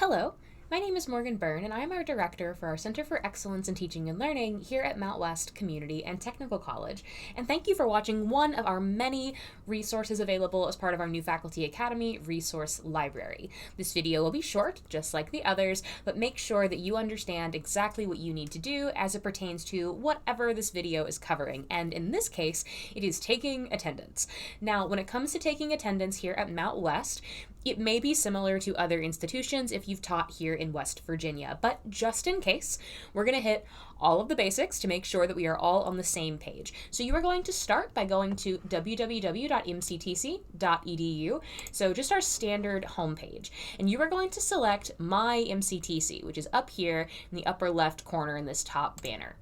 Hello, my name is Morgan Byrne, and I am our director for our Center for Excellence in Teaching and Learning here at Mount West Community and Technical College. And thank you for watching one of our many resources available as part of our new Faculty Academy resource library. This video will be short, just like the others, but make sure that you understand exactly what you need to do as it pertains to whatever this video is covering. And in this case, it is taking attendance. Now, when it comes to taking attendance here at Mount West, it may be similar to other institutions if you've taught here in West Virginia, but just in case, we're going to hit all of the basics to make sure that we are all on the same page. So you are going to start by going to www.mctc.edu, so just our standard homepage, and you are going to select My MCTC, which is up here in the upper left corner in this top banner.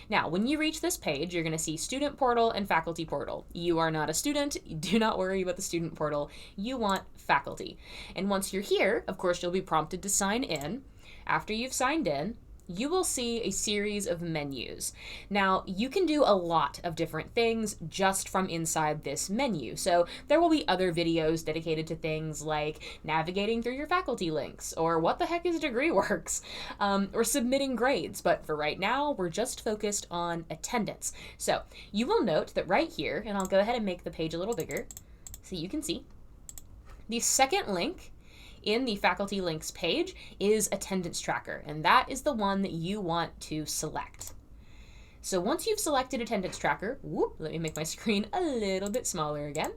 Now, when you reach this page, you're going to see Student Portal and Faculty Portal. You are not a student. Do not worry about the Student Portal. You want faculty. And once you're here, of course, you'll be prompted to sign in. After you've signed in, you will see a series of menus. Now, you can do a lot of different things just from inside this menu. So there will be other videos dedicated to things like navigating through your faculty links, or what the heck is DegreeWorks, or submitting grades. But for right now, we're just focused on attendance. So you will note that right here, and I'll go ahead and make the page a little bigger so you can see, the second link in the faculty links page is attendance tracker, and that is the one that you want to select. So once you've selected attendance tracker, let me make my screen a little bit smaller again.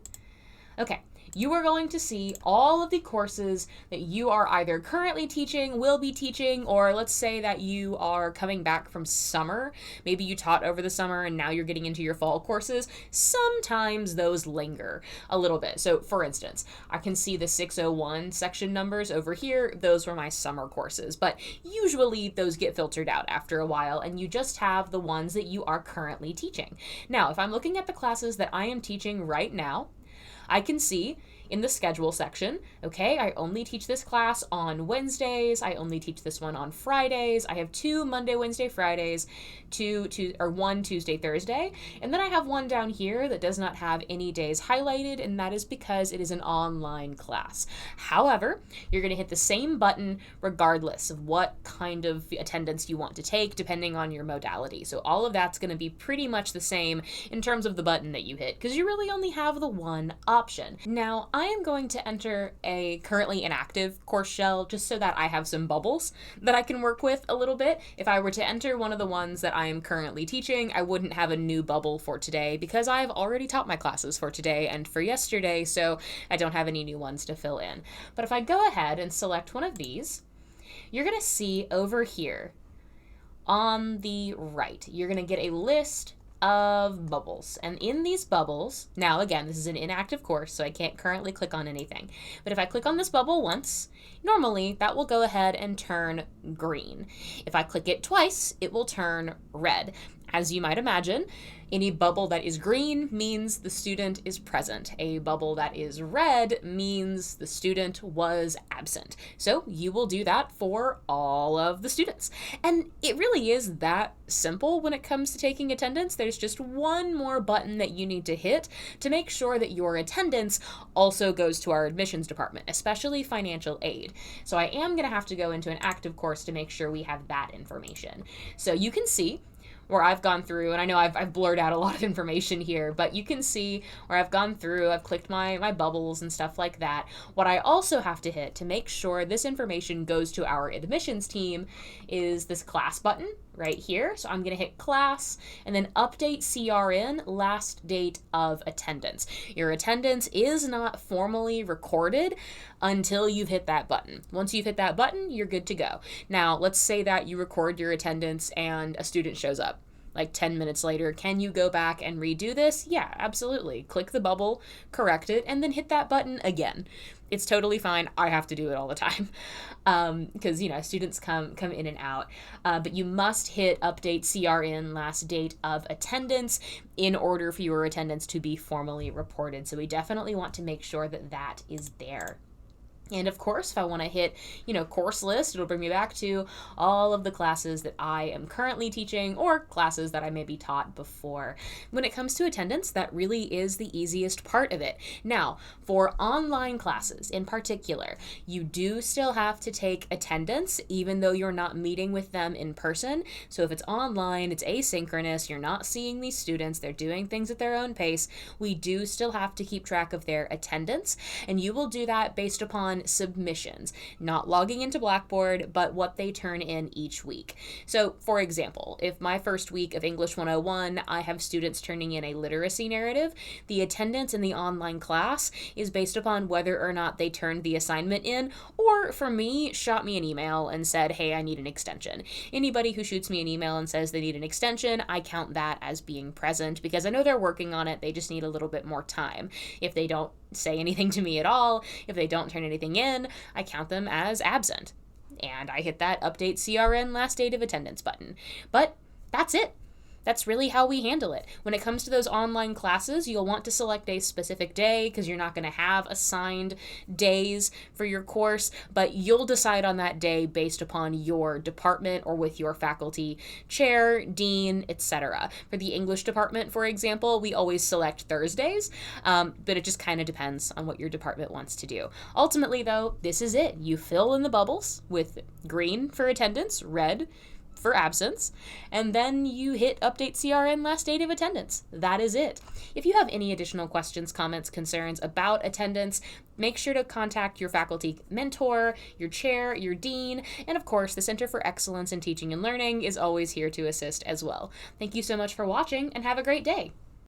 Okay, you are going to see all of the courses that you are either currently teaching, will be teaching, or let's say that you are coming back from summer. Maybe you taught over the summer and now you're getting into your fall courses. Sometimes those linger a little bit. So for instance, I can see the 601 section numbers over here. Those were my summer courses, but usually those get filtered out after a while and you just have the ones that you are currently teaching. Now, if I'm looking at the classes that I am teaching right now, I can see in the schedule section, okay, I only teach this class on Wednesdays. I only teach this one on Fridays. I have 2 Monday, Wednesday, Fridays, 1 Tuesday, Thursday. And then I have one down here that does not have any days highlighted, and that is because it is an online class. However, you're going to hit the same button regardless of what kind of attendance you want to take, depending on your modality. So all of that's going to be pretty much the same in terms of the button that you hit, because you really only have the one option. Now, I am going to enter a currently inactive course shell just so that I have some bubbles that I can work with a little bit. If I were to enter one of the ones that I am currently teaching, I wouldn't have a new bubble for today because I've already taught my classes for today and for yesterday, so I don't have any new ones to fill in. But if I go ahead and select one of these, you're going to see over here on the right, you're going to get a list of bubbles. And in these bubbles, now again, this is an inactive course, so I can't currently click on anything. But if I click on this bubble once, normally that will go ahead and turn green. If I click it twice, it will turn red. As you might imagine, any bubble that is green means the student is present. A bubble that is red means the student was absent. So you will do that for all of the students. And it really is that simple when it comes to taking attendance. There's just one more button that you need to hit to make sure that your attendance also goes to our admissions department, especially financial aid. So I am going to have to go into an active course to make sure we have that information. So you can see where I've gone through, and I know I've blurred out a lot of information here, but you can see where I've gone through, I've clicked my bubbles and stuff like that. What I also have to hit to make sure this information goes to our admissions team is this class button right here. So I'm going to hit class and then update CRN last date of attendance. Your attendance is not formally recorded until you've hit that button. Once you've hit that button, you're good to go. Now, let's say that you record your attendance and a student shows up like 10 minutes later. Can you go back and redo this? Yeah, absolutely. Click the bubble, correct it, and then hit that button again. It's totally fine. I have to do it all the time because, students come in and out. But you must hit update CRN last date of attendance in order for your attendance to be formally reported. So we definitely want to make sure that that is there. And of course, if I want to hit, course list, it'll bring me back to all of the classes that I am currently teaching or classes that I maybe taught before. When it comes to attendance, that really is the easiest part of it. Now, for online classes in particular, you do still have to take attendance even though you're not meeting with them in person. So if it's online, it's asynchronous, you're not seeing these students, they're doing things at their own pace, we do still have to keep track of their attendance, and you will do that based upon submissions, not logging into Blackboard, but what they turn in each week. So, for example, if my first week of English 101, I have students turning in a literacy narrative, the attendance in the online class is based upon whether or not they turned the assignment in, or for me, shot me an email and said, hey, I need an extension. Anybody who shoots me an email and says they need an extension, I count that as being present because I know they're working on it, they just need a little bit more time. If they don't say anything to me at all, if they don't turn anything in, I count them as absent. And I hit that update CRN last date of attendance button. But that's it. That's really how we handle it. When it comes to those online classes, you'll want to select a specific day because you're not going to have assigned days for your course, but you'll decide on that day based upon your department or with your faculty chair, dean, etc. For the English department, for example, we always select Thursdays, but it just kind of depends on what your department wants to do. Ultimately, though, this is it. You fill in the bubbles with green for attendance, red for absence, and then you hit update CRN last date of attendance. That is it. If you have any additional questions, comments, concerns about attendance, make sure to contact your faculty mentor, your chair, your dean, and of course, the Center for Excellence in Teaching and Learning is always here to assist as well. Thank you so much for watching, and have a great day.